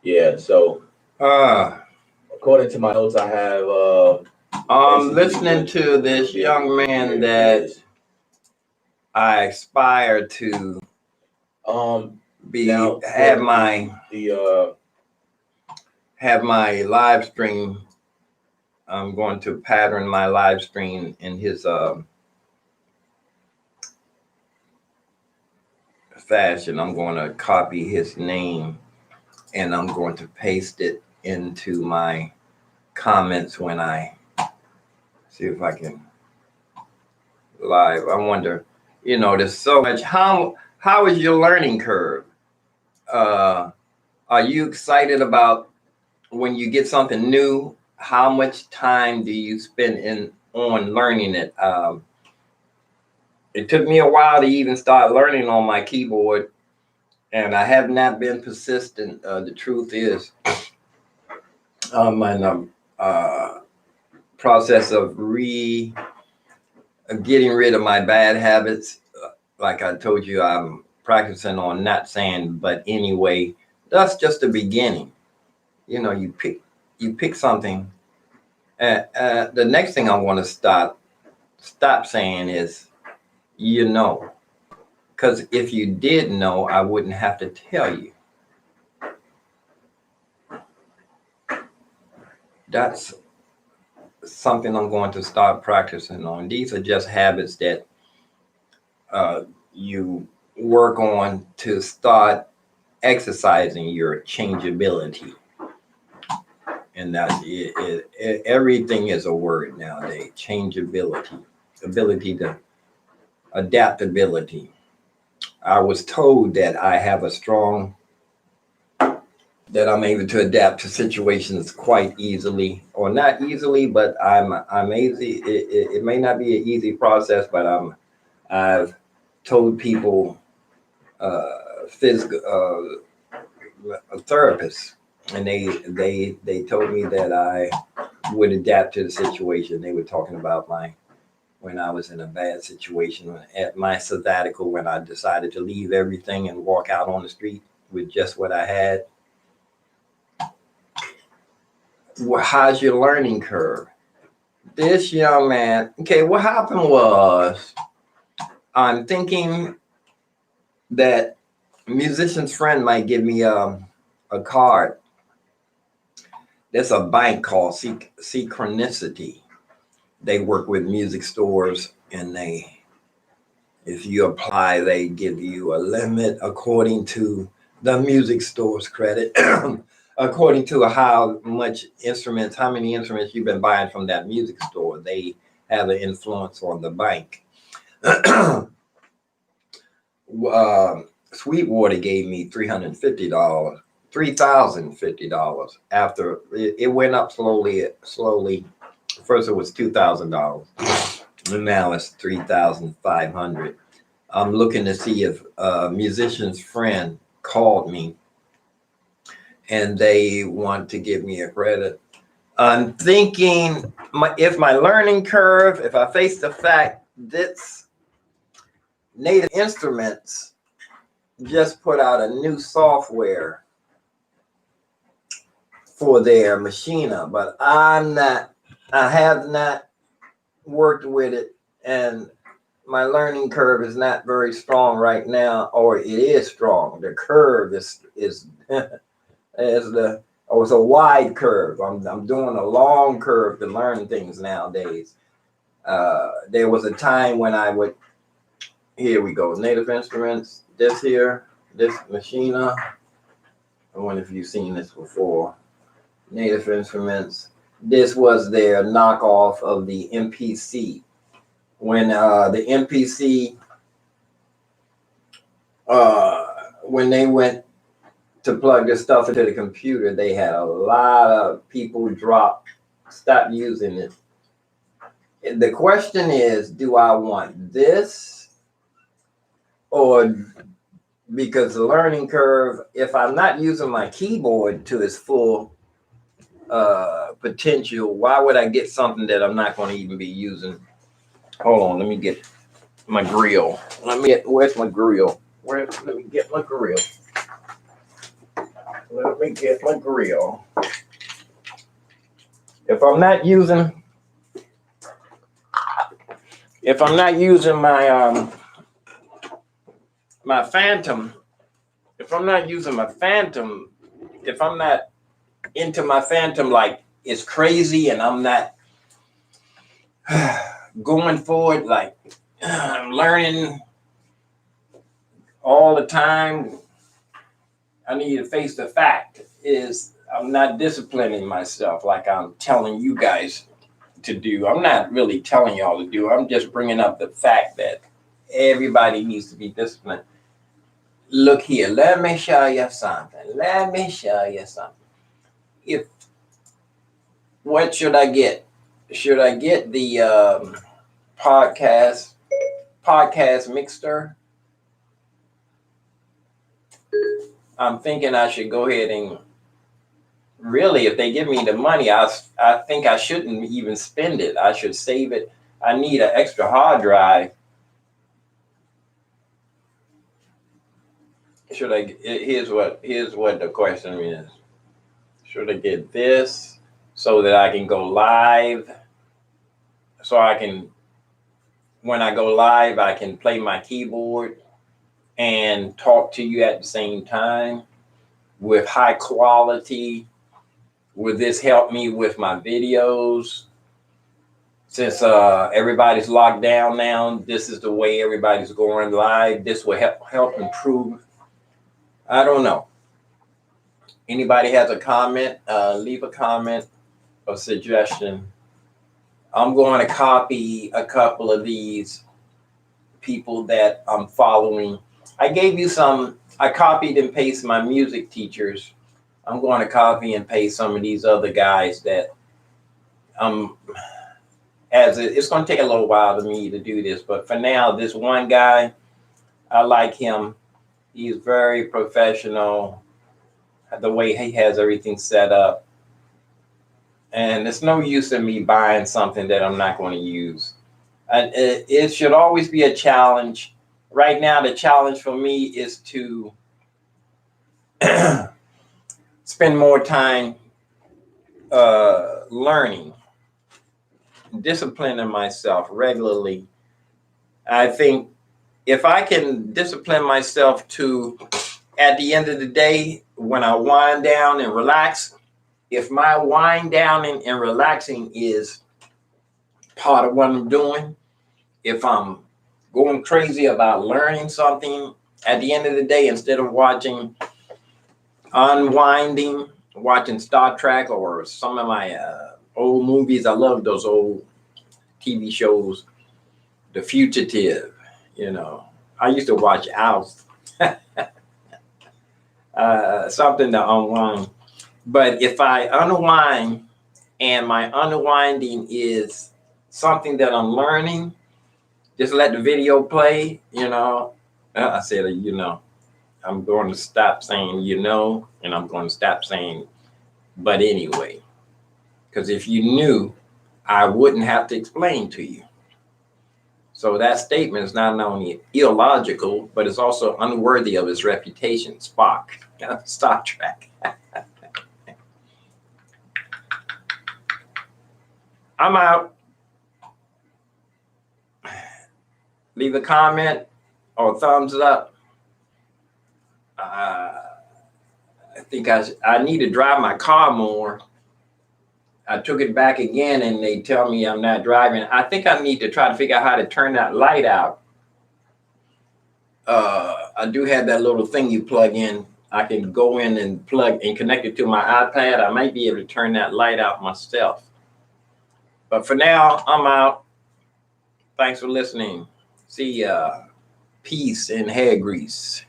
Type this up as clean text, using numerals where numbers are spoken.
Yeah. So Uh, according to my notes, I have I'm basically listening what to the this big young idea man here that is. I aspire to Um, be Now for the have my live stream. I'm going to pattern my live stream in his fashion. I'm going to copy his name and I'm going to paste it into my comments when I see if I can live. I wonder, there's so much. How is your learning curve? Uh, are you excited about when you get something new? How much time do you spend in on learning it? It took me a while to even start learning on my keyboard, and I have not been persistent. The truth is, I'm in a process of getting rid of my bad habits. Like I told you, I'm practicing on not saying "but anyway." That's just the beginning. You pick something. The next thing I want to stop saying is you know, because if you did know, I wouldn't have to tell you. That's something I'm going to start practicing on. These are just habits that uh, you work on to start exercising your changeability. And that's it. Everything is a word nowadays. Changeability, ability to adaptability. I was told that that I'm able to adapt to situations quite easily, or not easily, but I'm easy. It may not be an easy process, but I've told people, physical therapists, and they told me that I would adapt to the situation. They were talking about my when I was in a bad situation at my sabbatical when I decided to leave everything and walk out on the street with just what I had. How's your learning curve? This young man, okay, what happened was I'm thinking that a musician's friend might give me a card. There's a bank called Synchronicity. They work with music stores, and if you apply, they give you a limit according to the music store's credit, according to how many instruments you've been buying from that music store. They have an influence on the bank. Sweetwater gave me $350, $3,050 after it went up slowly. First it was $2,000, and now it's 3,500. I'm looking to see if a musician's friend called me and they want to give me a credit. I'm thinking if my learning curve, if I face the fact that Native Instruments just put out a new software for their machina, but I have not worked with it, and my learning curve is not very strong right now, or it is strong. The curve is is the oh, it's a wide curve. I'm doing a long curve to learn things nowadays. There was a time when I would. Here we go. Native Instruments. This machina. I wonder if you've seen this before. Native Instruments. This was their knockoff of the MPC. When the MPC, when they went to plug this stuff into the computer, they had a lot of people stop using it. The question is, do I want this, or because the learning curve, if I'm not using my keyboard to its full potential, why would I get something that I'm not going to even be using? Hold on, let me get my grill. Where's my grill? Let me get my grill. Well, Let me get my grill. If I'm not using my my Phantom, if I'm not using my Phantom, if I'm not into my Phantom like it's crazy and I'm not going forward, like I'm learning all the time, I need to face the fact is I'm not disciplining myself like I'm telling you guys to do. I'm not really telling y'all to do. I'm just bringing up the fact that everybody needs to be disciplined. Look here, let me show you something. If what should I get? Should I get the podcast mixer? I'm thinking I should go ahead and really, if they give me the money, I think I shouldn't even spend it. I should save it. I need an extra hard drive. Should I? Here's what the question is. Should I get this so that I can go live? So I can, when I go live, I can play my keyboard and talk to you at the same time with high quality. Will this help me with my videos? Since everybody's locked down now, this is the way everybody's going live. This will help improve. I don't know. Anybody has a comment, leave a comment or suggestion. I'm going to copy a couple of these people that I'm following. I gave you some, I copied and pasted my music teachers. I'm going to copy and paste some of these other guys that it's going to take a little while to me to do this, but for now, this one guy, I like him. He's very professional, the way he has everything set up. And it's no use in me buying something that I'm not going to use. And it should always be a challenge. Right now, the challenge for me is to spend more time learning, disciplining myself regularly. I think if I can discipline myself to, at the end of the day, when I wind down and relax, if my wind down and relaxing is part of what I'm doing, if I'm going crazy about learning something, at the end of the day, instead of watching Star Trek or some of my old movies, I love those old TV shows, The Fugitive, I used to watch Alf, something to unwind. But if I unwind and my unwinding is something that I'm learning, just let the video play, I said, I'm going to stop saying, and I'm going to stop saying, but anyway, because if you knew, I wouldn't have to explain to you. So that statement is not only illogical, but it's also unworthy of its reputation. Spock, Star Trek. I'm out. Leave a comment or thumbs up. I think I need to drive my car more. I took it back again and they tell me I'm not driving. I think I need to try to figure out how to turn that light out. I do have that little thing you plug in. I can go in and plug and connect it to my iPad. I might be able to turn that light out myself. But for now, I'm out. Thanks for listening. See ya. Peace and hair grease.